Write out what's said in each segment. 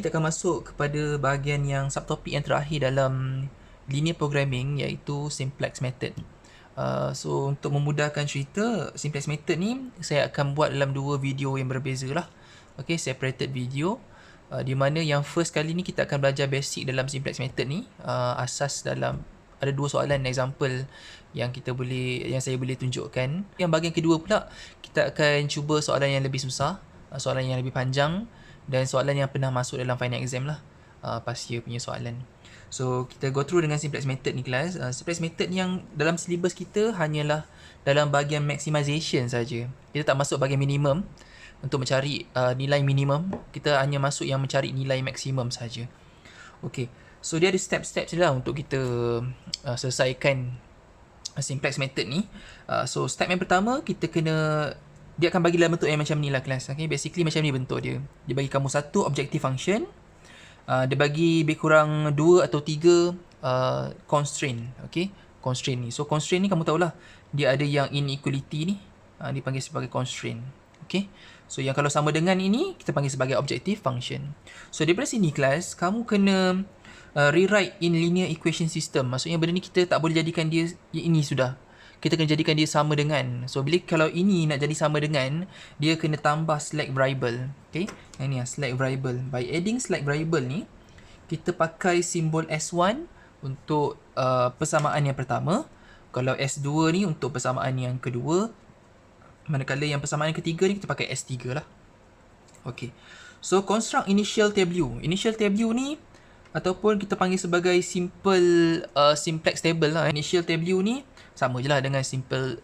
kita akan masuk kepada bahagian yang subtopik yang terakhir dalam linear programming, iaitu simplex method. So untuk memudahkan cerita, simplex method ni saya akan buat dalam dua video yang berbeza lah. Okay, separated video. Di mana yang first kali ni kita akan belajar basic dalam simplex method ni. Asas dalam, ada dua soalan example yang saya boleh tunjukkan. Yang bahagian kedua pula, kita akan cuba soalan yang lebih susah, soalan yang lebih panjang, dan soalan yang pernah masuk dalam final exam lah, past year punya soalan. So kita go through dengan simplex method ni kelas. Simplex method yang dalam syllabus kita hanyalah dalam bahagian maximization saja. Kita tak masuk bahagian minimum untuk mencari nilai minimum. Kita hanya masuk yang mencari nilai maksimum saja. Okay, so dia ada step-step je lah untuk kita selesaikan simplex method ni. So step yang pertama, kita kena, dia akan bagi dalam bentuk yang macam ni lah kelas. Okay, basically macam ni bentuk dia. Dia bagi kamu satu objective function. Dia bagi lebih kurang 2 atau 3 constraint. Okay, constraint ni. So constraint ni kamu tahulah, dia ada yang inequality ni, dipanggil sebagai constraint. Okay, so yang kalau sama dengan ini kita panggil sebagai objective function. So daripada sini kelas, kamu kena rewrite in linear equation system. Maksudnya benda ni kita tak boleh jadikan dia ini sudah. Kita kena jadikan dia sama dengan. So bila kalau ini nak jadi sama dengan, dia kena tambah slack variable. Okay, yang ni lah slack variable. By adding slack variable ni, kita pakai simbol S1 untuk persamaan yang pertama. Kalau S2 ni untuk persamaan yang kedua. Manakala yang persamaan yang ketiga ni kita pakai S3 lah. Okay, so construct initial table. Initial table ni ataupun kita panggil sebagai simple simplex table lah. Initial table ni sama je lah dengan simple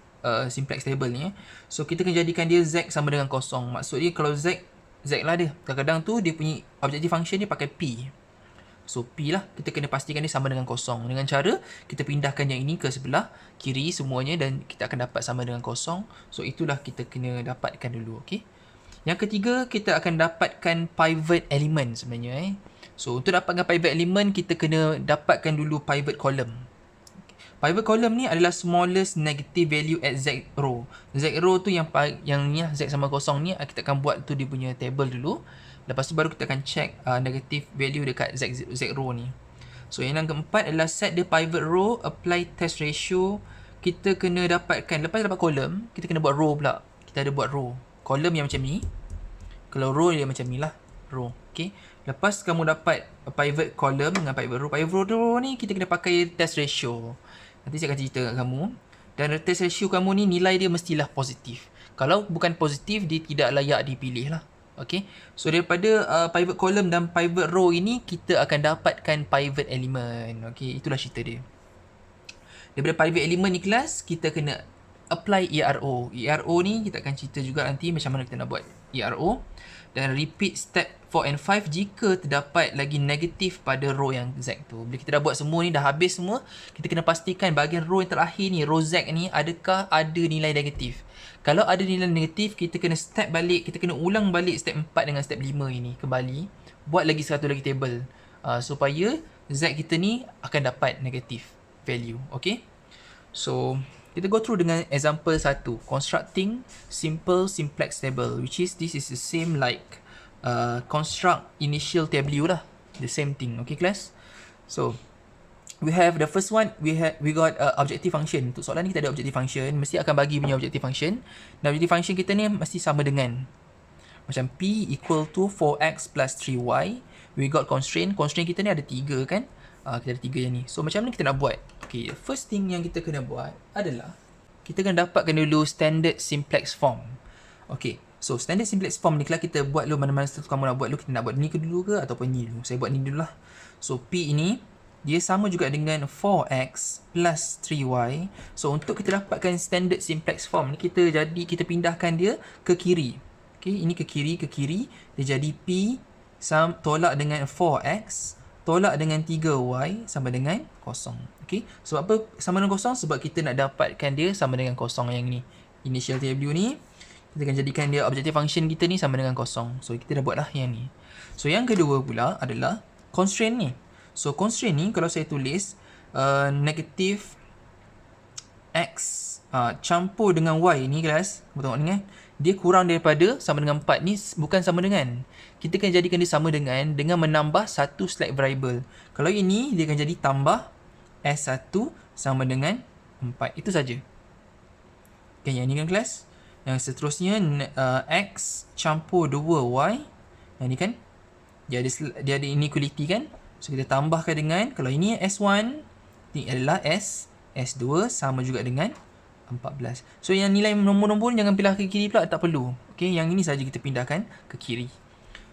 simplex table ni. So kita kena jadikan dia Z sama dengan kosong. Maksud dia kalau Z lah dia. Kadang-kadang tu dia punya objective function dia pakai P. So P lah, kita kena pastikan dia sama dengan kosong. Dengan cara kita pindahkan yang ini ke sebelah kiri semuanya dan kita akan dapat sama dengan kosong. So itulah kita kena dapatkan dulu. Okay, yang ketiga, kita akan dapatkan pivot element sebenarnya. So untuk dapatkan pivot element, kita kena dapatkan dulu pivot column. Pivot column ni adalah smallest negative value at Z row. Z row tu yang ni lah, Z sama kosong ni, kita akan buat tu dia punya table dulu. Lepas tu baru kita akan check negative value dekat Z row ni. So yang keempat adalah set the pivot row, apply test ratio. Kita kena dapatkan, lepas dapat column, kita kena buat row pula. Kita ada buat row. Column yang macam ni. Kalau row dia macam ni lah, row. Okay, lepas kamu dapat pivot column dengan pivot row ni kita kena pakai test ratio. Nanti saya akan cerita kat kamu. Dan test ratio kamu ni nilai dia mestilah positif. Kalau bukan positif, dia tidak layak dipilih lah. Okay, so daripada pivot column dan pivot row ini, kita akan dapatkan pivot element. Okay, itulah cerita dia. Daripada pivot element ni kelas, kita kena apply ERO. ERO ni kita akan cerita juga nanti macam mana kita nak buat ERO. Dan repeat step 4 and 5 jika terdapat lagi negatif pada row yang Z tu. Bila kita dah buat semua ni, dah habis semua, kita kena pastikan bahagian row yang terakhir ni, row Z ni, adakah ada nilai negatif. Kalau ada nilai negatif, kita kena step balik, kita kena ulang balik step 4 dengan step 5 ini kembali. Buat lagi satu lagi table supaya Z kita ni akan dapat negatif value. Okay, so kita go through dengan example 1, constructing simple simplex table, which is this is the same like construct initial table lah, the same thing. Okay class, so we have the first one, we got objective function. Untuk soalan ni kita ada objective function, mesti akan bagi punya objective function. Dan objective function kita ni mesti sama dengan macam P equal to 4x plus 3y. We got constraint kita ni ada 3 kan. Kita ada 3 yang ni. So macam mana kita nak buat? Okay, first thing yang kita kena buat adalah kita kena dapatkan dulu standard simplex form. Okay, so standard simplex form ni kalau kita buat dulu, mana-mana satu kamu nak buat dulu, kita nak buat ni ke dulu ke ataupun ni dulu. Saya buat ni dulu lah. So P ini dia sama juga dengan 4x plus 3y. So untuk kita dapatkan standard simplex form ni, kita pindahkan dia ke kiri. Okay, ini ke kiri, dia jadi P tolak dengan 4x tolak dengan 3y sama dengan kosong. Okay, sebab apa sama dengan kosong? Sebab kita nak dapatkan dia sama dengan kosong yang ni. Initial table ni, kita akan jadikan dia objective function kita ni sama dengan kosong. So kita dah buatlah yang ni. So yang kedua pula adalah constraint ni. So constraint ni kalau saya tulis negative x campur dengan y ni kelas, kamu tengok ni kan, dia kurang daripada sama dengan 4 ni bukan sama dengan. Kita akan jadikan dia sama dengan menambah satu slack variable. Kalau ini, dia akan jadi tambah S1 sama dengan 4. Itu saja. Okay, yang ni kan kelas. Yang seterusnya, X campur 2Y. Yang ni kan, dia ada inequality kan. So, kita tambahkan dengan, kalau ini S1, ni adalah S2 sama juga dengan 14. So, yang nilai nombor-nombor jangan pindah ke kiri pula, tak perlu. Okay, yang ini saja kita pindahkan ke kiri.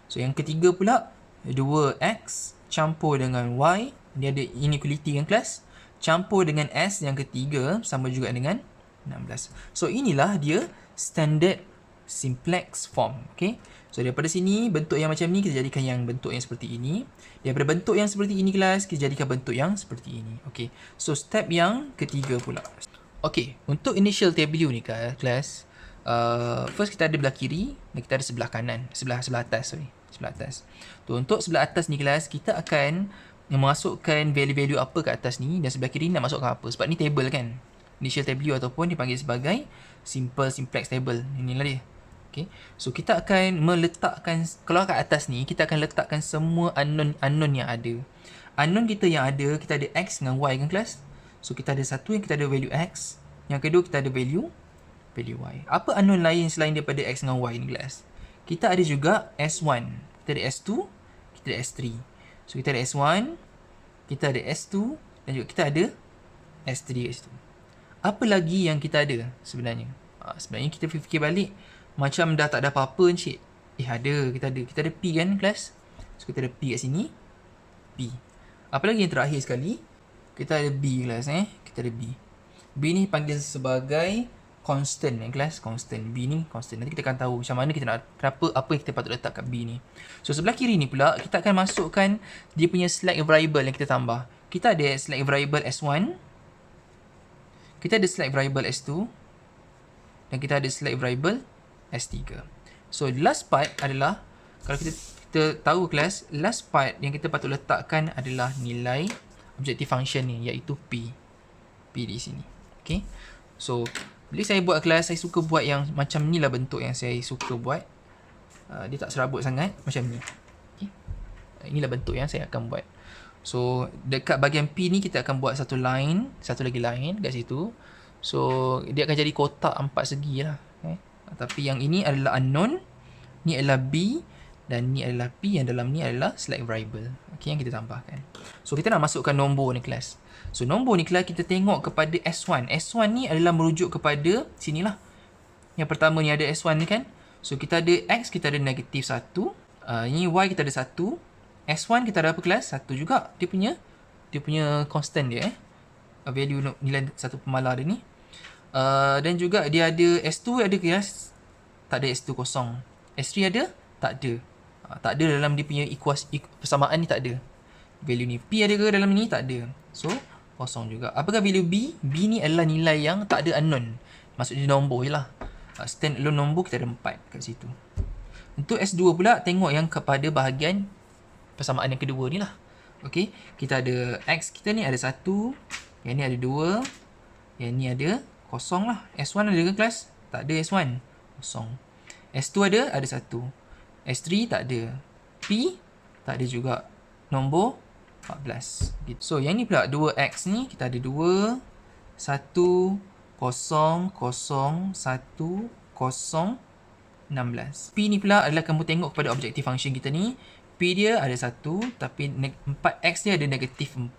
So, yang ketiga pula, 2X campur dengan Y. Dia ada inequality kan kelas. Campur dengan S yang ketiga sama juga dengan 16. So, inilah dia standard simplex form. Okay. So, daripada sini, bentuk yang macam ni, kita jadikan yang bentuk yang seperti ini. Daripada bentuk yang seperti ini kelas, kita jadikan bentuk yang seperti ini. Okay. So, step yang ketiga pula. Okay, untuk initial W ni kelas, first kita ada belah kiri dan kita ada sebelah kanan, sebelah atas, sebelah atas. Tu, untuk sebelah atas ni kelas, kita akan memasukkan value-value apa ke atas ni dan sebelah kiri ni nak masukkan apa. Sebab ni table kan. Initial W ataupun dipanggil sebagai simplex table. Inilah dia. Okay. So, kita akan meletakkan, kalau kat atas ni, kita akan letakkan semua unknown yang ada. Unknown kita yang ada, kita ada X dengan Y kan kelas? So, kita ada satu yang kita ada value X. Yang kedua, kita ada value Y. Apa unknown lain selain daripada X dengan Y ni kelas? Kita ada juga S1. Kita ada S2. Kita ada S3. So, kita ada S1. Kita ada S2. Dan juga kita ada S3 kat situ. Apa lagi yang kita ada sebenarnya? Sebenarnya kita fikir balik. Macam dah tak ada apa-apa encik. Ada. Kita ada P kan kelas? So, kita ada P kat sini. P. Apa lagi yang terakhir sekali? Kita ada B kelas Kita ada B. B ni panggil sebagai constant kelas. Constant. B ni constant. Nanti kita akan tahu macam mana kita nak, apa yang kita patut letak kat B ni. So, sebelah kiri ni pula, kita akan masukkan dia punya slack variable yang kita tambah. Kita ada slack variable S1. Kita ada slack variable S2. Dan kita ada slack variable S3. So, last part adalah, kalau kita tahu kelas, last part yang kita patut letakkan adalah nilai objective function ni, iaitu P. P di sini. Okay. So, bila saya buat kelas, saya suka buat yang macam ni lah bentuk yang saya suka buat. Dia tak serabut sangat, macam ni. Okay. Inilah bentuk yang saya akan buat. So, dekat bahagian P ni, kita akan buat satu line, satu lagi line kat situ. So, dia akan jadi kotak 4 segi lah. Okay. Tapi yang ini adalah unknown, ni adalah B, dan ni adalah P, yang dalam ni adalah slack variable. Okay, yang kita tambahkan. So, kita nak masukkan nombor ni kelas. So, nombor ni kelas kita tengok kepada S1. S1 ni adalah merujuk kepada sinilah. Yang pertama ni ada S1 ni kan. So, kita ada X, kita ada negatif 1. Ini Y kita ada 1. S1 kita ada apa kelas? 1 juga. Dia punya constant dia value nilai satu pemalar dia ni. Dan juga dia ada S2 ada kelas? Tak ada S2 kosong. S3 ada? Tak ada. Tak ada dalam dia punya persamaan ni, tak ada. Value ni. P ada ke dalam ni? Tak ada. So, kosong juga. Apakah value B? B ni adalah nilai yang tak ada unknown. Maksudnya nombor je lah. Stand alone nombor kita ada 4 kat situ. Untuk S2 pula, tengok yang kepada bahagian persamaan yang kedua ni lah. Okay. Kita ada X kita ni ada 1. Yang ni ada 2. Yang ni ada kosong lah. S1 ada ke kelas? Tak ada S1. Kosong. S2 ada 1. S3 tak ada. P tak ada juga. Nombor 14. So, yang ni pula 2X ni kita ada 2, 1, 0, 0, 1, 0, 16. P ni pula adalah kamu tengok kepada objective function kita ni. P dia ada 1, tapi 4X dia ada negatif 4.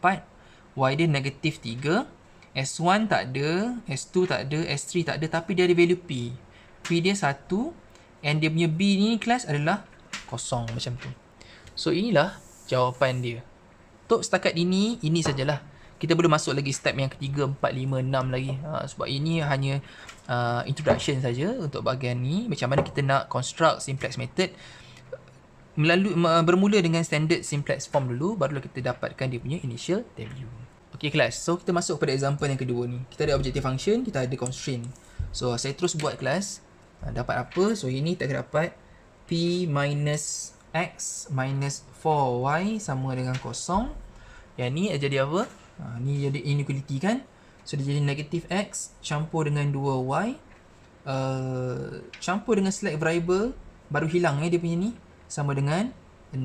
Y dia negatif 3. S1 tak ada. S2 tak ada. S3 tak ada. Tapi dia ada value P. P dia 1. And dia punya B ni kelas adalah kosong macam tu. So, inilah jawapan dia. Untuk setakat ini sajalah. Kita boleh masuk lagi step yang ketiga, 4, 5, 6 lagi. Sebab ini hanya introduction saja untuk bahagian ni. Macam mana kita nak construct simplex method. Bermula dengan standard simplex form dulu. Barulah kita dapatkan dia punya initial value. Okay kelas. So, kita masuk pada example yang kedua ni. Kita ada objective function, kita ada constraint. So, saya terus buat kelas. Dapat apa? So, ini kita akan dapat P minus X minus 4Y sama dengan kosong. Yang ni jadi apa? Ni jadi inequality kan? So, dia jadi negatif X campur dengan 2Y campur dengan select variable, baru hilang dia punya ni, sama dengan 6.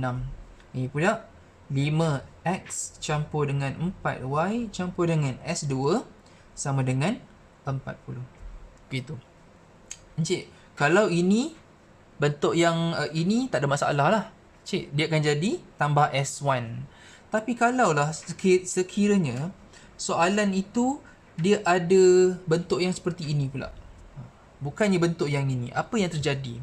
Ini pula 5x campur dengan 4y campur dengan S2 sama dengan 40. Begitu. Encik, kalau ini bentuk yang ini tak ada masalah lah. Cik, dia akan jadi tambah S1. Tapi kalaulah sekiranya soalan itu dia ada bentuk yang seperti ini pula, bukannya bentuk yang ini, apa yang terjadi?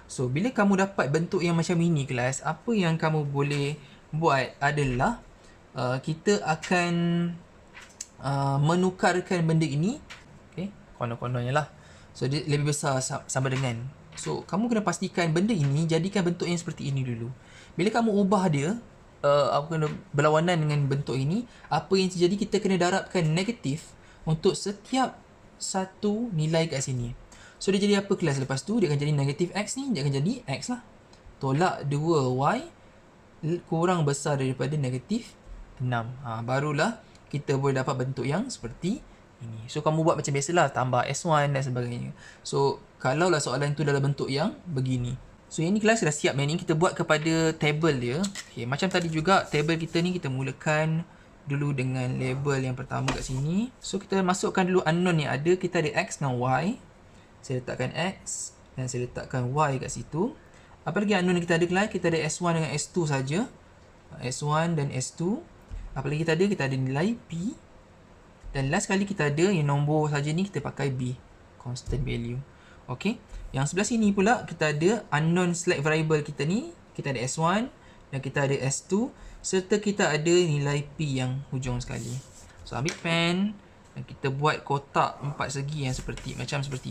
So, bila kamu dapat bentuk yang macam ini kelas, apa yang kamu boleh buat adalah kita akan menukarkan benda ini, okay, konon-kononnya lah. So, dia lebih besar sama dengan. So, kamu kena pastikan benda ini jadikan bentuk yang seperti ini dulu. Bila kamu ubah dia, aku kena berlawanan dengan bentuk ini, apa yang terjadi, kita kena darabkan negatif untuk setiap satu nilai kat sini. So, dia jadi apa kelas? Lepas tu, dia akan jadi negatif X ni, dia akan jadi X lah. Tolak 2Y kurang besar daripada negatif 6. Barulah kita boleh dapat bentuk yang seperti ini. So, kamu buat macam biasalah, tambah S1 dan sebagainya. So, kalaulah soalan tu dalam bentuk yang begini. So, yang ni kelas dah siap ni, kita buat kepada table dia. Okay, macam tadi juga, table kita ni kita mulakan dulu dengan label yang pertama kat sini. So, kita masukkan dulu unknown yang ada. Kita ada X dengan Y. Saya letakkan X dan saya letakkan Y kat situ. Apa lagi unknown yang kita ada kelas? Kita ada S1 dengan S2 saja. S1 dan S2. Apa lagi kita ada? Kita ada nilai P. Dan last kali kita ada yang nombor saja ni, kita pakai B, constant value. Okay. Yang sebelah sini pula kita ada unknown select variable kita ni. Kita ada S1 dan kita ada S2 serta kita ada nilai P yang hujung sekali. So, ambil pen dan kita buat kotak 4 segi yang seperti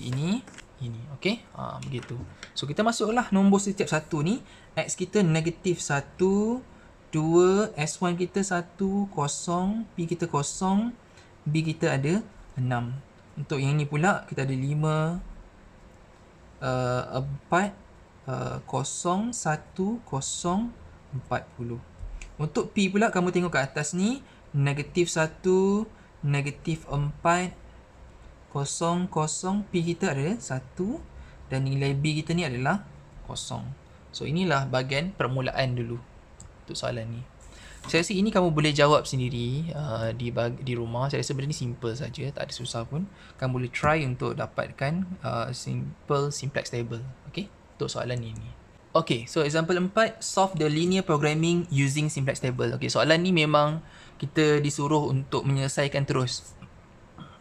ini. Ini, okey? Begitu. So, kita masuklah nombor setiap satu ni. X kita negatif 1, 2, S1 kita 1, 0, P kita 0, B kita ada 6. Untuk yang ni pula, kita ada 5, 4, 0, 1, 0, 40. Untuk P pula, kamu tengok kat atas ni, negatif 1, negatif 4, 0, 0, P kita ada 1 dan nilai B kita ni adalah 0. So, inilah bahagian permulaan dulu untuk soalan ni. Saya rasa ini kamu boleh jawab sendiri di rumah. Saya rasa benda ni simple saja, tak ada susah pun. Kamu boleh try untuk dapatkan simplex table, okay, untuk soalan ini. Okay, so example 4, solve the linear programming using simplex table. Okay, soalan ni memang kita disuruh untuk menyelesaikan terus,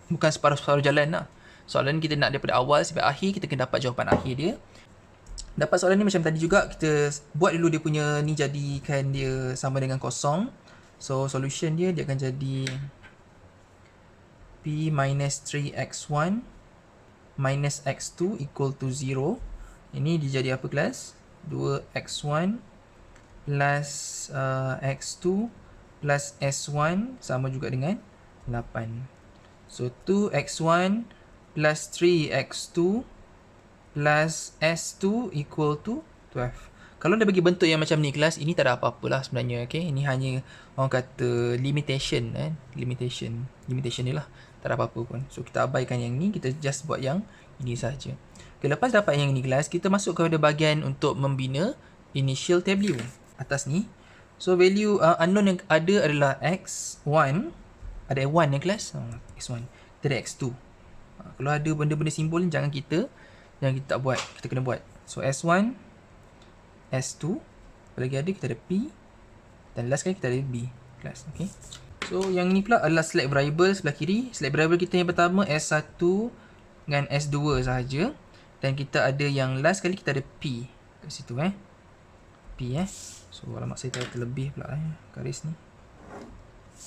bukan separuh-separuh jalan lah. Soalan ni kita nak daripada awal sampai akhir, kita kena dapat jawapan akhir dia. Dapat soalan ni macam tadi juga, kita buat dulu dia punya ni, jadikan dia sama dengan 0. So, solution dia akan jadi P minus 3x1 minus x2 equal to 0. Ini dia jadi apa kelas? 2x1 plus x2 plus s1 sama juga dengan 8. So, 2x1 plus 3x2 plus S2 equal to 12. Kalau dia bagi bentuk yang macam ni kelas, ini tak ada apa-apa lah sebenarnya. Okay? Ini hanya orang kata limitation. Limitation ni lah. Tak ada apa-apa pun. So, kita abaikan yang ni. Kita just buat yang ini saja. Okay, lepas dapat yang ni kelas, kita masuk kepada bahagian untuk membina initial value atas ni. So, value unknown yang ada adalah X1. Ada 1 yang kelas? X1. Kita ada X2. Kalau ada benda-benda simbol ni, jangan kita tak buat, kita kena buat. So, S1, S2, apa lagi ada? Kita ada P, dan last kali kita ada B kelas. Okay. So, yang ni pula adalah select variable sebelah kiri. Select variable kita yang pertama S1 dengan S2 sahaja. Dan kita ada yang last kali kita ada P kat situ. P. So, alamak, saya terlebih pula garis ni.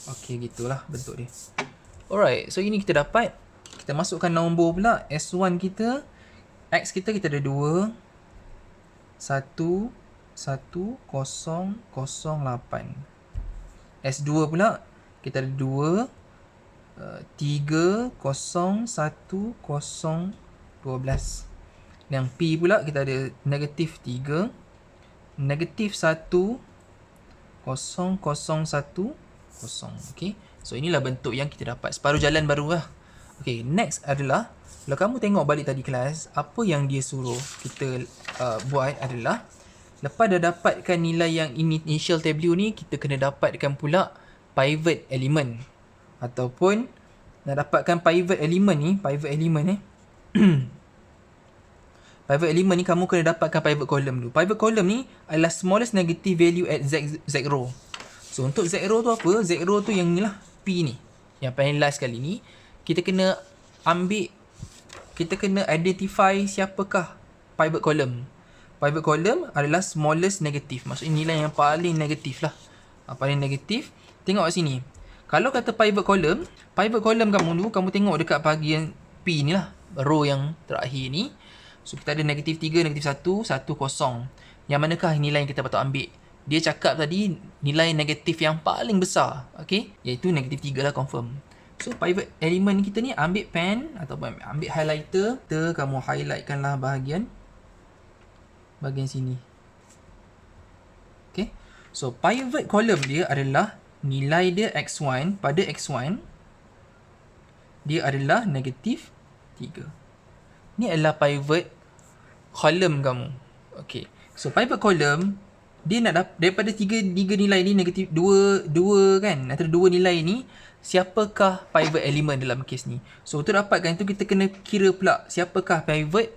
Okay, gitulah bentuk dia. Alright, so ini kita dapat. Kita masukkan nombor pula. S1 kita, X kita ada 2, 1, 1, 0, 0, 8. S2 pula, kita ada 2, 3, 0, 1, 0, 12. Yang P pula, kita ada negatif 3, negatif 1, 0, 0, 1, 0. Okay. So, inilah bentuk yang kita dapat. Separuh jalan baru lah. Okay, next adalah kalau kamu tengok balik tadi kelas, apa yang dia suruh kita buat adalah lepas dah dapatkan nilai yang initial value ni, kita kena dapatkan pula pivot element. Ataupun nak dapatkan pivot element ni, pivot element ni kamu kena dapatkan pivot column dulu. Pivot column ni adalah smallest negative value at z row. So untuk z row tu apa? Z row tu yang ni lah, P ni. Yang paling last kali ni, kita kena identify siapakah pivot column. Pivot column adalah smallest negative. Maksudnya nilai yang paling negatif lah. Paling negatif. Tengok kat sini. Kalau kata pivot column kamu dulu, kamu tengok dekat bahagian P ni lah. Row yang terakhir ni. So kita ada negatif 3, negatif 1, 1, kosong. Yang manakah nilai yang kita patut ambil? Dia cakap tadi nilai negatif yang paling besar. Okay? Iaitu negatif 3 lah confirm. So pivot element kita ni ambil pen ataupun ambil highlighter. Kamu highlightkan lah bahagian sini. Okay. So pivot column dia adalah nilai dia x1 pada x1 dia adalah negatif 3. Ni adalah pivot column kamu. Okay. So pivot column dia nak daripada tiga nilai ni negatif 2 kan. Antara dua nilai ni siapakah pivot element dalam kes ni. So untuk dapatkan itu kita kena kira pula siapakah pivot.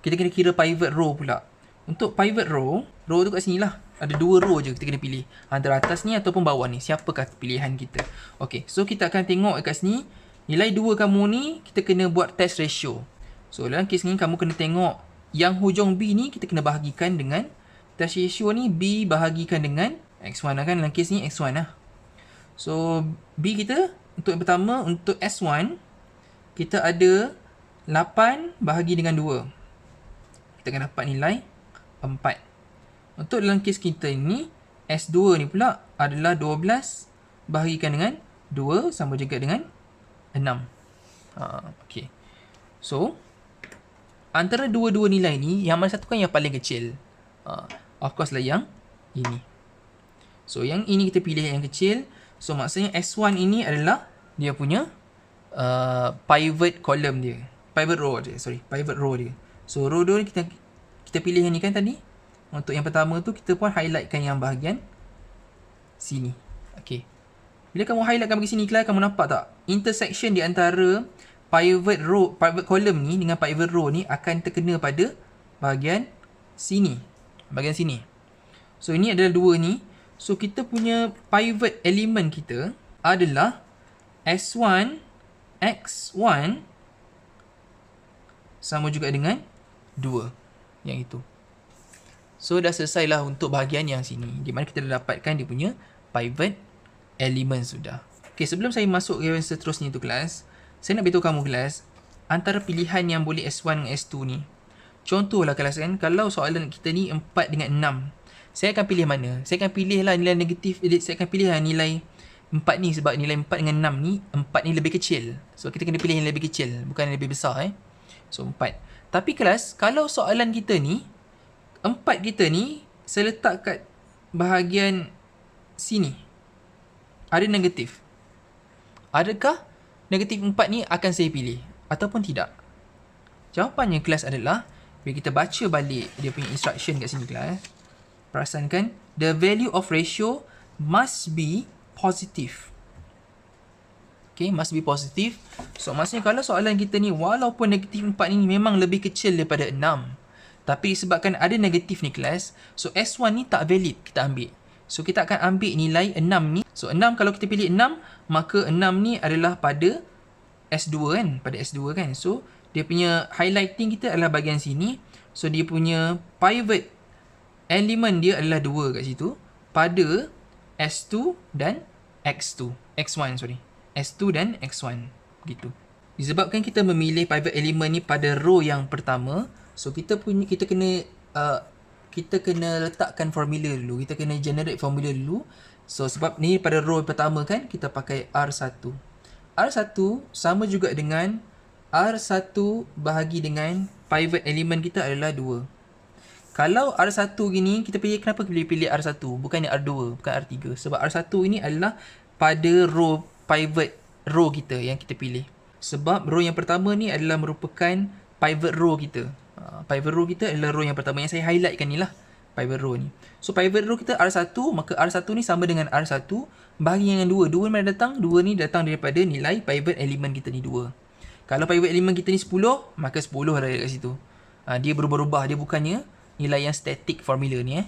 Kita kena kira pivot row pula. Untuk pivot row tu kat sini lah. Ada 2 row je kita kena pilih. Antara atas ni ataupun bawah ni. Siapakah pilihan kita. Okay. So kita akan tengok kat sini. Nilai 2 kamu ni kita kena buat test ratio. So dalam kes ni kamu kena tengok yang hujung B ni kita kena bahagikan dengan test ratio ni B bahagikan dengan X1 lah kan. Dalam kes ni X1 lah. So B kita untuk yang pertama untuk S1 kita ada 8 bahagi dengan 2. Kita akan dapat nilai 4. Untuk dalam kes kita ni S2 ni pula adalah 12 bahagikan dengan 2 sama juga dengan 6. Okay. So antara dua-dua nilai ni yang mana satu kan yang paling kecil? Of course lah yang ini. So yang ini kita pilih yang kecil. So maksudnya S1 ini adalah dia punya pivot column dia. Pivot row dia. So row 2 ni kita pilih yang ni kan tadi. Untuk yang pertama tu kita pun highlightkan yang bahagian sini. Okay. Bila kamu highlightkan bagi sini kelas, kamu nampak tak? Intersection di antara pivot column ni dengan pivot row ni akan terkena pada bahagian sini. So ini adalah 2 ni. So kita punya pivot element kita adalah S1 X1 sama juga dengan 2. Yang itu. So dah selesai lah untuk bahagian yang sini. Di mana kita dah dapatkan dia punya pivot element sudah. Okay, sebelum saya masuk ke yang seterusnya tu kelas, saya nak beritahu kamu kelas, antara pilihan yang boleh S1 dengan S2 ni. Contohlah kelas kan, kalau soalan kita ni 4 dengan 6. Saya akan pilih mana? Saya akan pilih lah nilai negatif, saya akan pilih lah nilai 4 ni sebab nilai 4 dengan 6 ni, 4 ni lebih kecil. So kita kena pilih yang lebih kecil, bukan yang lebih besar So 4. Tapi kelas, kalau soalan kita ni, 4 kita ni, saya letak kat bahagian sini. Ada negatif. Adakah negatif 4 ni akan saya pilih ataupun tidak? Jawapannya kelas adalah, bila kita baca balik dia punya instruction kat sini kelas, perasankan, the value of ratio must be positive. Okay, must be positive. So maksudnya kalau soalan kita ni walaupun negatif 4 ni memang lebih kecil daripada 6, tapi disebabkan ada negatif ni kelas, so S1 ni tak valid kita ambil. So kita akan ambil nilai 6 ni. So 6 kalau kita pilih 6, maka 6 ni adalah pada S2 kan, So dia punya highlighting kita adalah bahagian sini. So dia punya pivot element dia adalah 2 kat situ pada S2 dan X1 S2 dan X1 begitu. Disebabkan kita memilih pivot element ni pada row yang pertama, so kita kena letakkan formula dulu. Kita kena generate formula dulu. So sebab ni pada row pertama kan, kita pakai R1. R1 sama juga dengan R1 bahagi dengan pivot element kita adalah 2. Kalau R1 gini, kenapa kita pilih R1? Bukan R2, bukan R3. Sebab R1 ini adalah pada row pivot row kita yang kita pilih. Sebab row yang pertama ni adalah merupakan pivot row kita. Pivot row kita adalah row yang pertama yang saya highlightkan ni lah. Pivot row ni. So pivot row kita R1, maka R1 ni sama dengan R1 bahagi dengan 2. 2 mana datang? 2 ni datang daripada nilai pivot element kita ni 2. Kalau pivot element kita ni 10, maka 10 ada kat situ. Dia berubah-ubah, dia bukannya nilai yang static formula ni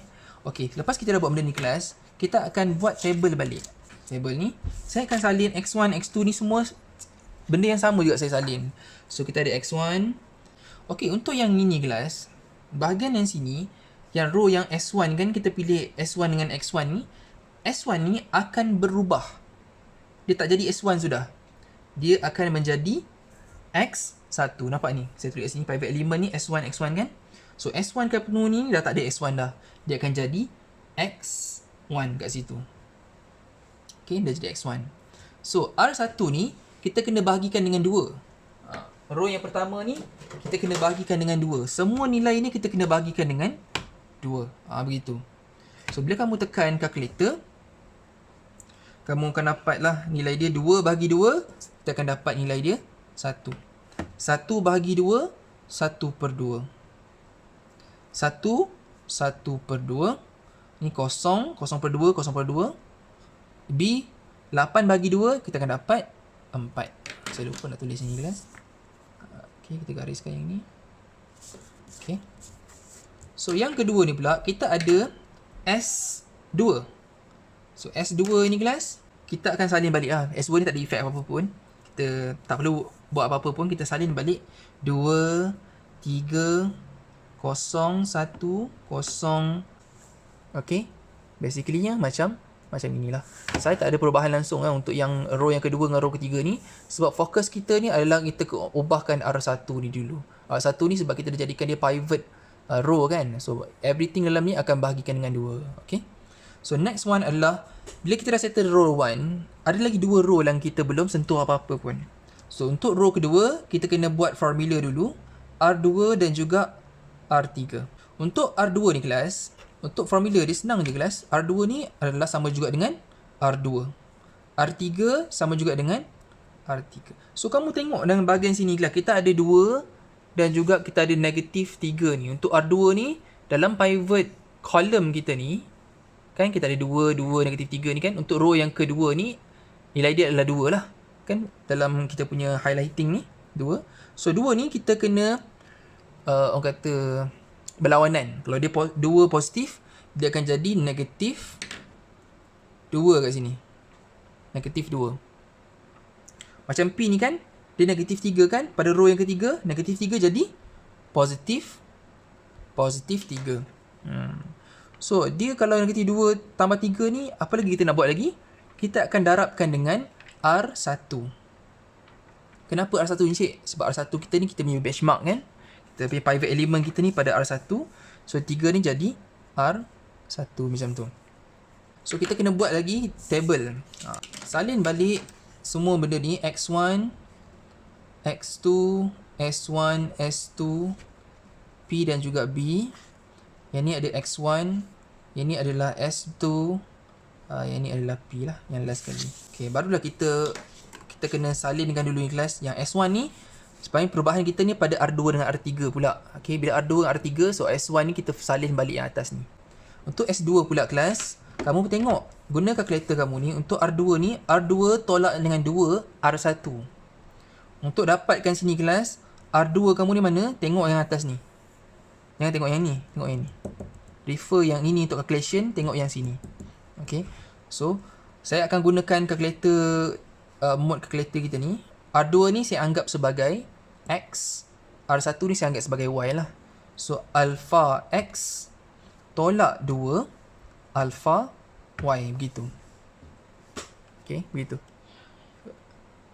Okey, lepas kita dah buat benda ni kelas, kita akan buat table balik. Table ni, saya akan salin X1, X2 ni semua benda yang sama juga saya salin. So kita ada X1. Okey, untuk yang ini kelas, bahagian yang sini, yang row yang S1 kan, kita pilih S1 dengan X1 ni. S1 ni akan berubah. Dia tak jadi S1 sudah. Dia akan menjadi X1. Nampak ni? Saya tulis sini pivot element ni S1, X1 kan? So S1 ke penuh ni dah tak ada S1 dah. Dia akan jadi X1 kat situ. Okay, dah jadi X1. So R1 ni kita kena bahagikan dengan 2. Row yang pertama ni kita kena bahagikan dengan 2. Semua nilai ni kita kena bahagikan dengan 2. Begitu. So bila kamu tekan kalkulator, kamu akan dapatlah nilai dia 2 bahagi 2. Kita akan dapat nilai dia 1. 1 bahagi 2, 1 per 2. 1, 1 per 2. Ni 0, 0 per 2, 0 per 2. B, 8 bahagi 2, kita akan dapat 4. Saya lupa nak tulis ni kelas. Okay, kita gariskan yang ni. Okay. So yang kedua ni pula, kita ada S2. So S2 ni kelas, kita akan salin balik lah. S2 ni tak ada efek apa-apa pun. Kita tak perlu buat apa-apa pun. Kita salin balik 2, 3, 0, 1, 0. Okay. Basically nya macam inilah. Saya tak ada perubahan langsung untuk yang row yang kedua dengan row ketiga ni. Sebab fokus kita ni adalah kita ubahkan R1 ni dulu. R1 ni sebab kita dah jadikan dia pivot row kan. So everything dalam ni akan bahagikan dengan 2. Okay. So next one adalah bila kita dah settle row 1, ada lagi 2 row yang kita belum sentuh apa-apa pun. So untuk row kedua, kita kena buat formula dulu. R2 dan juga R3. Untuk R2 ni kelas, untuk formula dia senang je kelas. R2 ni adalah sama juga dengan R2. R3 sama juga dengan R3. So kamu tengok dalam bahagian sini kelas, kita ada 2 dan juga kita ada negatif 3 ni. Untuk R2 ni, dalam pivot column kita ni, kan kita ada 2, 2, negatif 3 ni kan. Untuk row yang kedua ni, nilai dia adalah 2 lah. Kan dalam kita punya highlighting ni, 2. So 2 ni kita kena, orang kata, berlawanan. Kalau dia 2 positif, dia akan jadi negatif 2 kat sini. Negatif 2. Macam P ni kan, dia negatif 3 kan. Pada row yang ketiga, negatif 3 jadi positif 3. So, dia kalau negatif 2 tambah 3 ni, apa lagi kita nak buat lagi? Kita akan darabkan dengan R1. Kenapa R1 ni cik? Sebab R1 kita ni, kita punya benchmark kan. Kita punya pivot element kita ni pada R1. So 3 ni jadi R1 macam tu. So kita kena buat lagi table. Salin balik semua benda ni. X1, X2, S1, S2, P dan juga B. Yang ni ada X1. Yang ni adalah S2. Yang ni adalah P lah. Yang last kali. Okay, barulah kita kena salinkan dulu ni kelas. Yang S1 ni, sebenarnya perubahan kita ni pada R2 dengan R3 pula. Okay, bila R2 dengan R3, so S1 ni kita salin balik yang atas ni. Untuk S2 pula kelas, kamu tengok, guna kalkulator kamu ni, untuk R2 ni, R2 tolak dengan 2, R1. Untuk dapatkan sini kelas, R2 kamu ni mana? Tengok yang atas ni. Jangan tengok yang ni, tengok yang ni. Refer yang ini untuk calculation, tengok yang sini. Okay, so, saya akan gunakan kalkulator, mode kalkulator kita ni. R2 ni saya anggap sebagai X, R1 ni saya anggap sebagai Y lah. So, alpha X tolak 2 alpha Y, begitu. Okay, begitu.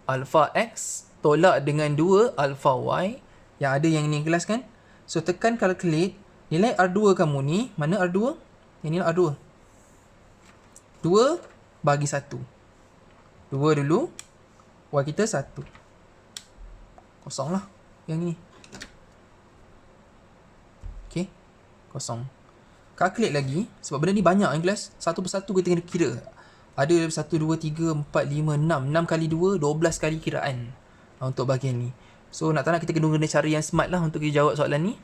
Alpha X tolak dengan 2 alpha Y. Yang ada yang ni kelas kan. So, tekan calculate. Nilai R2 kamu ni, mana R2? Yang ni lah R2. 2 bagi 1. 2 dulu. Y kita 1. Kosong lah yang ni. Okay, kosong. Calculate lagi. Sebab benda ni banyak kan kelas. Satu persatu kita kena kira. Ada 1, 2, 3, 4, 5, 6. 6 kali 2, 12 kali kiraan. untuk bahagian ni. So nak tak nak kita kena guna cara yang smart lah untuk kita jawab soalan ni.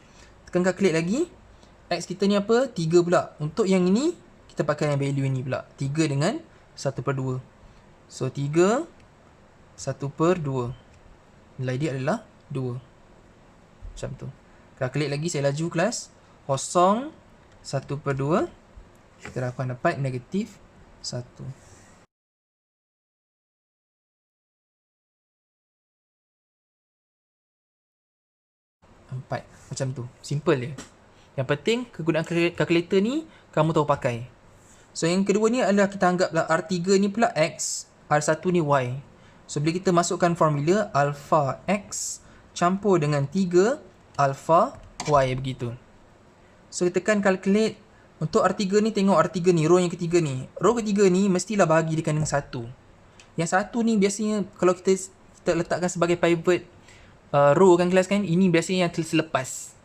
Tekan calculate lagi. X kita ni apa? 3 pula. Untuk yang ini, kita pakai yang value ni pula. 3 dengan 1/2. So 3, 1/2. Nilai dia adalah 2. Macam tu. Calculate lagi, saya laju kelas. 0, 1/2. Kita akan dapat negatif 1. 4. Macam tu. Simple je. Yang penting, kegunaan kalkulator ni, kamu tahu pakai. So, yang kedua ni adalah kita anggaplah R3 ni pula X, R1 ni Y. So, bila kita masukkan formula, alpha X campur dengan 3 alpha Y begitu. So, kita tekan calculate. Untuk R3 ni, tengok R3 ni, row yang ketiga ni. Row ketiga ni, mestilah bahagi dengan 1. Yang 1 ni biasanya, kalau kita letakkan sebagai pivot row kan kelas kan, ini biasanya yang selepas.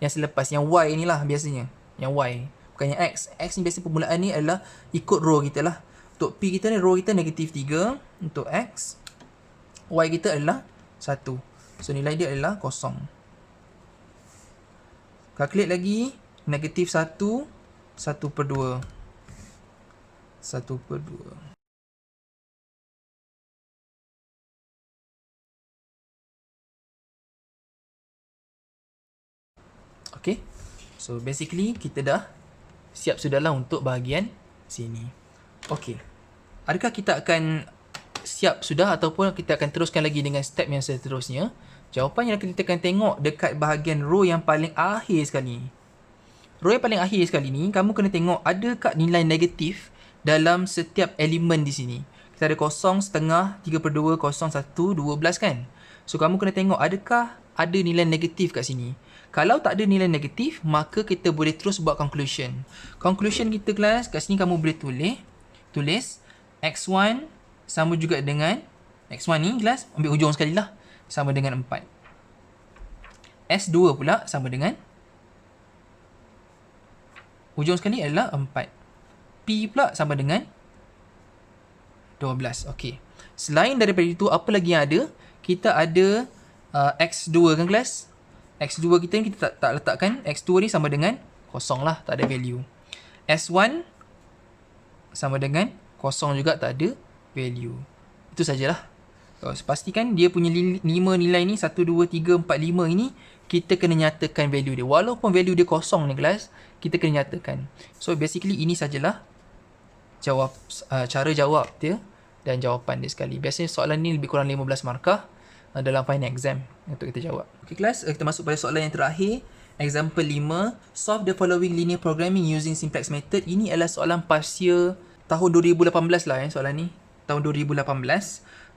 Yang selepas, yang Y ni lah biasanya. Yang Y. Bukannya X. X ni biasanya permulaan ni adalah ikut row kita lah. Untuk P kita ni, row kita negatif 3. Untuk X, Y kita adalah 1. So, nilai dia adalah 0. Calculate lagi. Negatif 1, 1/2. 1/2. Okay. So, basically, kita dah siap sudahlah untuk bahagian sini. Okay. Adakah kita akan siap sudah ataupun kita akan teruskan lagi dengan step yang seterusnya? Jawapannya kita akan tengok dekat bahagian row yang paling akhir sekali. Row yang paling akhir sekali ni, kamu kena tengok adakah nilai negatif dalam setiap elemen di sini. Kita ada 0,5, 3/2, 0,1, 12 kan? So, kamu kena tengok adakah ada nilai negatif kat sini. Kalau tak ada nilai negatif, maka kita boleh terus buat conclusion. Conclusion kita kelas, kat sini kamu boleh tulis X1 sama juga dengan X1 ni kelas, ambil hujung sekali lah, sama dengan 4. S2 pula sama dengan hujung sekali adalah 4. P pula sama dengan 12. Okey. Selain daripada itu, apa lagi yang ada? Kita ada X2 kan kelas? X2 kita ni kita tak letakkan. X2 ni sama dengan kosong lah. Tak ada value. S1 sama dengan kosong juga, tak ada value. Itu sajalah. Pastikan dia punya 5 nilai ni, 1, 2, 3, 4, 5 ini, kita kena nyatakan value dia. Walaupun value dia kosong ni kelas, kita kena nyatakan. So basically ini sajalah cara jawab dia dan jawapan dia sekali. Biasanya soalan ni lebih kurang 15 markah dalam final exam untuk kita jawab. Okay kelas, kita masuk pada soalan yang terakhir. Example 5, solve the following linear programming using simplex method. Ini adalah soalan past year tahun 2018 lah soalan ni. Tahun 2018.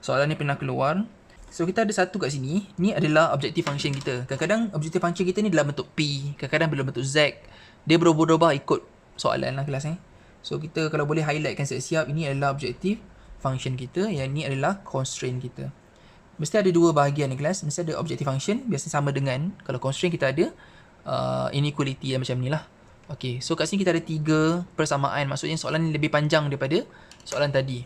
Soalan ni pernah keluar. So, kita ada satu kat sini. Ni adalah objective function kita. Kadang-kadang objective function kita ni dalam bentuk P. Kadang-kadang dalam bentuk Z. Dia berubah-ubah ikut soalan lah kelas ni. So, kita kalau boleh highlightkan siap-siap. Ini adalah objective function kita. Yang ni adalah constraint kita. Mesti ada dua bahagian ni kelas. Mesti ada objective function. Biasanya sama dengan, kalau constraint kita ada inequality macam ni lah. Okay, so kat sini kita ada 3 persamaan. Maksudnya soalan ni lebih panjang daripada soalan tadi.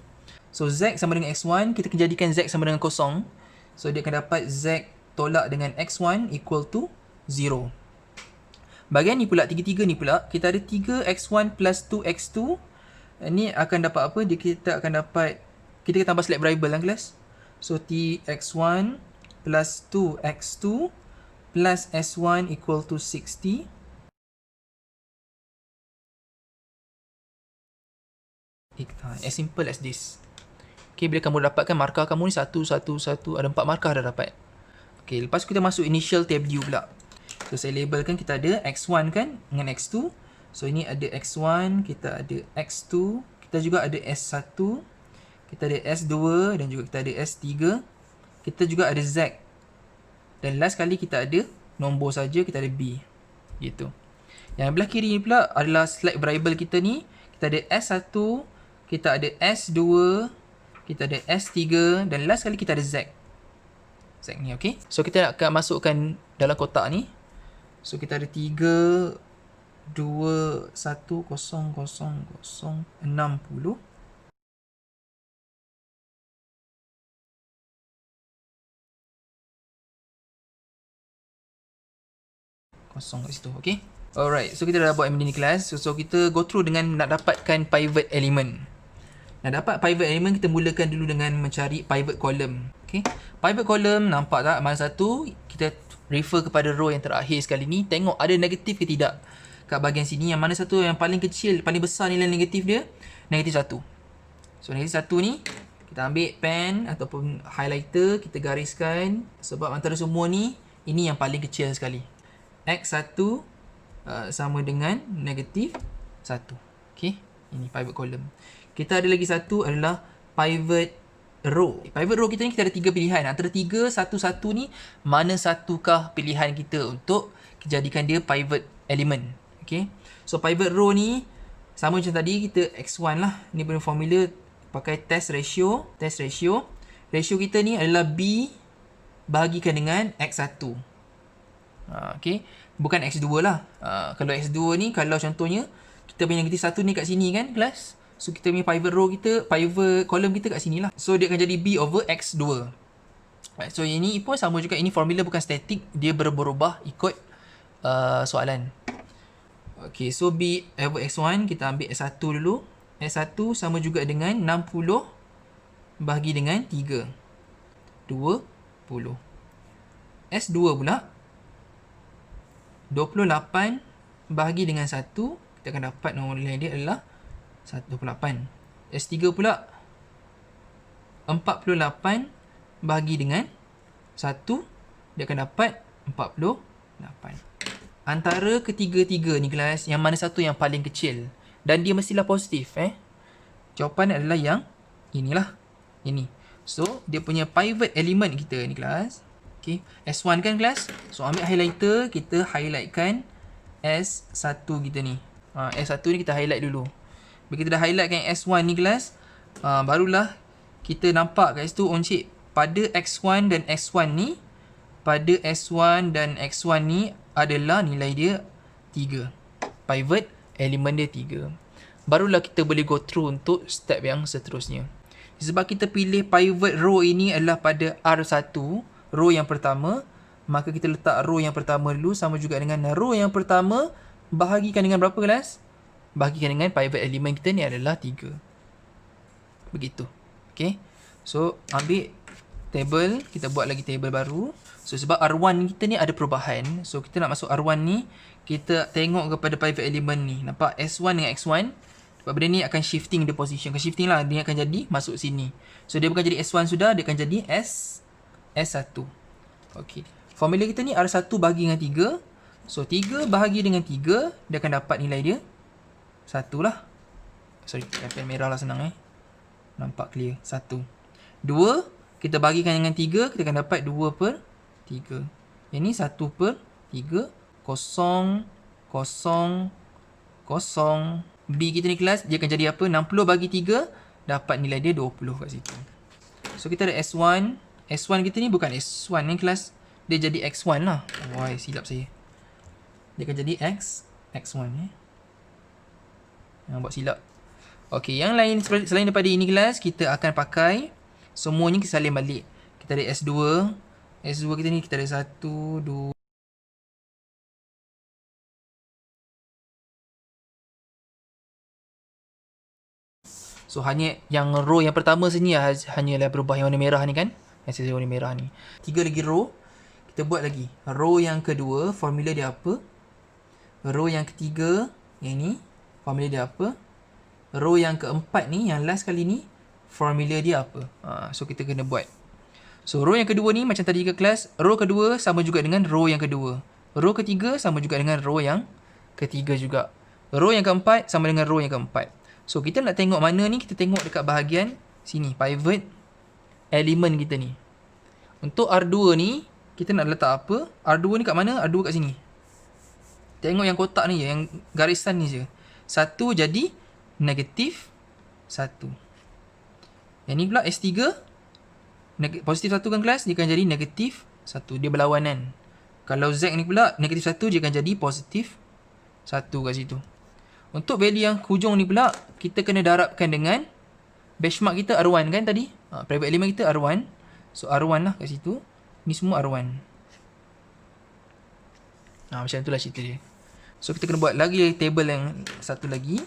So, Z sama dengan X1. Kita akan jadikan Z sama dengan kosong. So, dia akan dapat Z tolak dengan X1 equal to 0. Bahagian ni pula, 3 ni pula, kita ada 3X1 plus 2X2. Ni akan dapat apa? Kita akan dapat, kita akan tambah select variable lah kelas. So, Tx1 plus 2X2 plus S1 equal to 60. As simple as this. Okay, bila kamu dapatkan markah kamu ni 1, 1, 1, ada 4 markah dah dapat. Okay, lepas kita masuk initial value pula. So, saya labelkan kita ada X1 kan dengan X2. So, ini ada X1, kita ada X2, kita juga ada S1, kita ada S2 dan juga kita ada S3. Kita juga ada Z. Dan last kali kita ada nombor saja, kita ada B. Gitu. Yang belah kiri ni pula adalah select variable kita ni. Kita ada S1, kita ada S2, kita ada S3 dan last kali kita ada Z. Z ni, okay. So, kita akan masukkan dalam kotak ni. So, kita ada 3, 2, 1, 0, 0, 0, 60. Kosong kat situ. Okay. Alright. So kita dah buat benda ni kelas. So kita go through dengan nak dapatkan pivot element. Nak dapat pivot element, kita mulakan dulu dengan mencari pivot column. Okay. Pivot column, nampak tak mana satu? Kita refer kepada row yang terakhir sekali ni. Tengok ada negatif ke tidak. Kat bahagian sini, yang mana satu yang paling kecil, paling besar nilai negatif dia? Negatif 1. So negatif 1 ni, kita ambil pen ataupun highlighter, kita gariskan. Sebab antara semua ni, ini yang paling kecil sekali. X1 sama dengan negatif 1. Okay. Ini pivot column. Kita ada lagi satu adalah pivot row. Pivot row kita ni kita ada 3 pilihan. Antara 3, 1, 1 ni mana satukah pilihan kita untuk jadikan dia pivot element. Okay. So pivot row ni sama macam tadi, kita X1 lah. Ni punya formula pakai test ratio. Test ratio. Ratio kita ni adalah B bahagikan dengan X1. Okay. Bukan X2 lah. Kalau X2 ni, kalau contohnya kita punya negatif 1 ni kat sini kan kelas. So kita punya pivot row kita, pivot column kita kat sini lah. So dia akan jadi B over X2. Right, so ini pun sama juga. Ini formula bukan static. Dia berubah ikut soalan. Okay, so B over X1. Kita ambil S1 dulu. S1 sama juga dengan 60 bahagi dengan 3. 20. S2 pula 28 bahagi dengan 1. Kita akan dapat nombor nilai dia adalah 28. S3 pula 48 bahagi dengan 1. Dia akan dapat 48. Antara ketiga-tiga ni kelas, yang mana satu yang paling kecil? Dan dia mestilah positif. Jawapan adalah yang inilah. Ini. So, dia punya pivot element kita ni kelas. Okay. S1 kan kelas? So, ambil highlighter. Kita highlightkan S1 kita ni. S1 ni kita highlight dulu. Bila kita dah highlightkan S1 ni kelas, barulah kita nampak kat situ oncik pada X1 dan X1 ni, pada S1 dan X1 ni adalah nilai dia 3. Pivot element dia 3. Barulah kita boleh go through untuk step yang seterusnya. Sebab kita pilih pivot row ini adalah pada R1, row yang pertama, maka kita letak row yang pertama dulu sama juga dengan row yang pertama bahagikan dengan berapa kelas? Bahagikan dengan pivot element kita ni adalah 3. Begitu. Okay. So, ambil table. Kita buat lagi table baru. So, sebab R1 kita ni ada perubahan. So, kita nak masuk R1 ni, kita tengok kepada pivot element ni. Nampak S1 dengan X1. Sebab benda ni akan shifting the position. Akan shifting lah. Dia akan jadi masuk sini. So, dia bukan jadi S1 sudah. Dia akan jadi S1. Okay. Formula kita ni R1 bahagi dengan 3. So, 3 bahagi dengan 3. Dia akan dapat nilai dia 1 lah. Sorry, pen merah lah senang nampak clear. 1. 2, kita bagikan dengan 3, kita akan dapat 2 per 3. Yang ni 1 per 3. 0, 0, 0. B kita ni kelas, dia akan jadi apa? 60 bagi 3, dapat nilai dia 20 kat situ. So, kita ada S1. S1 kita ni bukan S1 ni kelas. Dia jadi X1 lah. Wah, silap saya. Dia akan jadi X1 Yang buat silap. Okey, yang lain selain daripada ini kelas, kita akan pakai semuanya kita salin balik. Kita ada S2. S2 kita ni kita ada 1, 2. So, hanya yang row yang pertama sini hanyalah berubah yang warna merah ni kan. Yang warna merah ni. 3 lagi row. Kita buat lagi. Row yang kedua, formula dia apa? Row yang ketiga, yang ni, formula dia apa? Row yang keempat ni, yang last kali ni, formula dia apa? So, kita kena buat. So, row yang kedua ni, macam tadi ke kelas, row kedua sama juga dengan row yang kedua. Row ketiga sama juga dengan row yang ketiga juga. Row yang keempat sama dengan row yang keempat. So, kita nak tengok mana ni, kita tengok dekat bahagian sini, pivot element kita ni. Untuk R2 ni, kita nak letak apa? R2 ni kat mana? R2 kat sini. Tengok yang kotak ni je, yang garisan ni je. 1 jadi negatif 1. Yang ni pula S3, positif 1 kan kelas, dia akan jadi negatif 1. Dia berlawanan. Kalau Z ni pula, negatif 1, dia akan jadi positif 1 kat situ. Untuk value yang hujung ni pula, kita kena darabkan dengan benchmark kita R1 kan tadi. Private element kita R1. So, R1 lah kat situ. Ni semua R1. Macam itulah cerita dia. So kita kena buat lagi table yang satu lagi.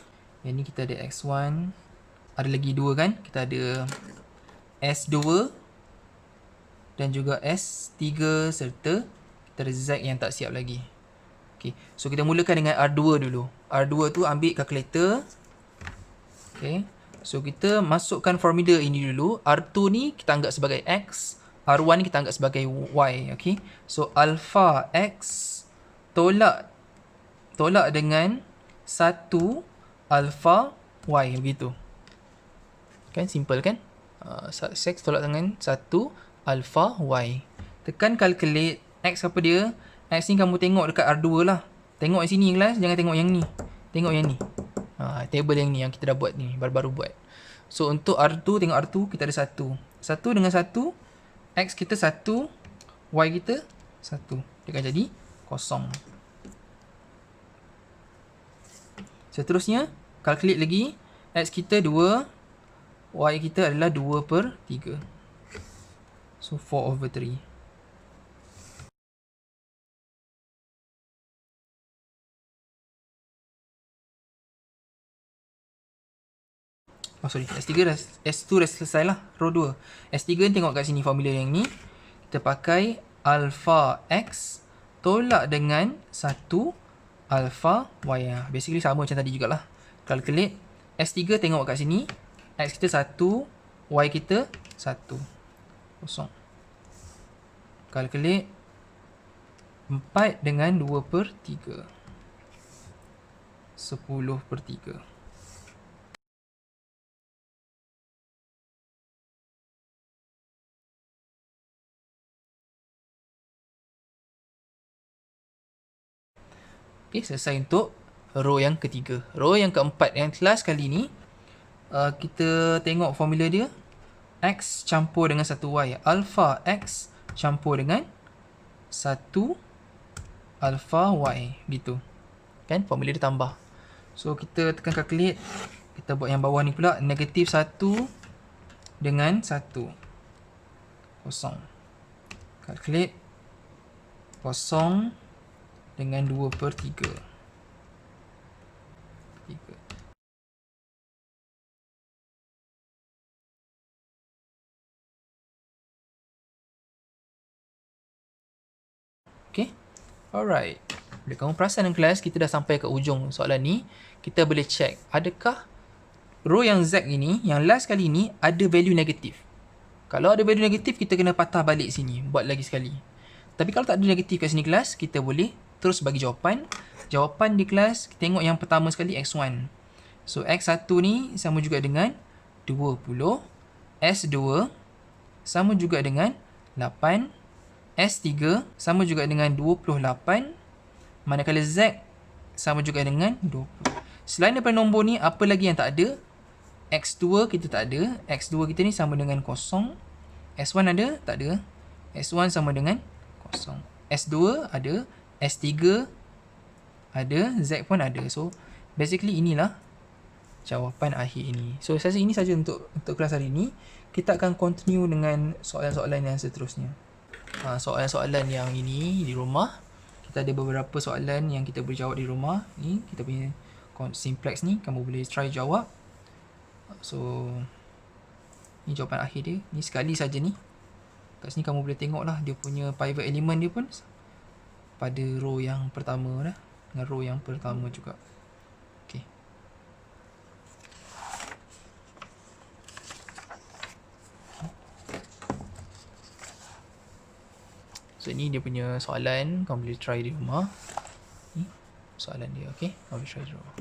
Yang ni kita ada X1. Ada lagi 2 kan. Kita ada S2 dan juga S3 serta kita ada Z yang tak siap lagi. Okay. So kita mulakan dengan R2 dulu. R2 tu ambil kalkulator. Okay. So kita masukkan formula ini dulu. R2 ni kita anggap sebagai X. R1 ni kita anggap sebagai Y. Okay. So alpha X tolak dengan 1 alpha Y. Begitu. Kan simple kan? X tolak dengan 1 alpha Y. Tekan calculate. X apa dia? X ni kamu tengok dekat R2 lah. Tengok di sini kelas. Jangan tengok yang ni. Tengok yang ni. Table yang ni yang kita dah buat ni. Baru-baru buat. So untuk R2, tengok R2 kita ada 1. 1 dengan 1. X kita 1. Y kita 1. Dia akan jadi kosong. Seterusnya. Calculate lagi. X kita 2. Y kita adalah 2/3. So 4/3. S2 dah selesai lah. Row 2. S3 ni tengok kat sini formula yang ni. Kita pakai alpha X tolak dengan 1 alpha Y. Basically sama macam tadi jugalah. Calculate. S3 tengok kat sini. X kita 1. Y kita 1. Kosong. Calculate. 4 dengan 2/3. 10/3. Okay, selesai untuk row yang ketiga. Row yang keempat, yang kelas kali ni, kita tengok formula dia. X campur dengan 1Y. Alpha X campur dengan 1 alpha Y. Gitu. Kan? Formula dia tambah. So, kita tekan calculate. Kita buat yang bawah ni pula. Negatif 1 dengan 1. Kosong. Calculate. Kosong dengan 2/3. 3. Okay. Alright. Bila kamu perasan dalam kelas, kita dah sampai ke ujung soalan ni. Kita boleh check. Adakah row yang Z ini, yang last kali ni, ada value negatif? Kalau ada value negatif, kita kena patah balik sini. Buat lagi sekali. Tapi kalau tak ada negatif kat sini kelas, kita boleh terus bagi jawapan. Jawapan di kelas, kita tengok yang pertama sekali X1. So, X1 ni sama juga dengan 20. S2 sama juga dengan 8. S3 sama juga dengan 28. Manakala Z sama juga dengan 20. Selain daripada nombor ni, apa lagi yang tak ada? X2 kita tak ada. X2 kita ni sama dengan kosong. S1 ada? Tak ada. S1 sama dengan kosong. S2 ada. S3 ada. Z pun ada. So, basically inilah jawapan akhir ini. So, saya rasa ini saja untuk kelas hari ini. Kita akan continue dengan soalan-soalan yang seterusnya. Soalan-soalan yang ini di rumah. Kita ada beberapa soalan yang kita boleh jawab di rumah. Ni kita punya simplex ni. Kamu boleh try jawab. So, ni jawapan akhir dia. Ni sekali saja ni. Kat sini kamu boleh tengok lah. Dia punya pivot element dia pun pada row yang pertama dah. Dengan row yang pertama juga. Okay. So, ni dia punya soalan. Kamu boleh try di rumah. Ni soalan dia. Okay. Kamu boleh try di rumah.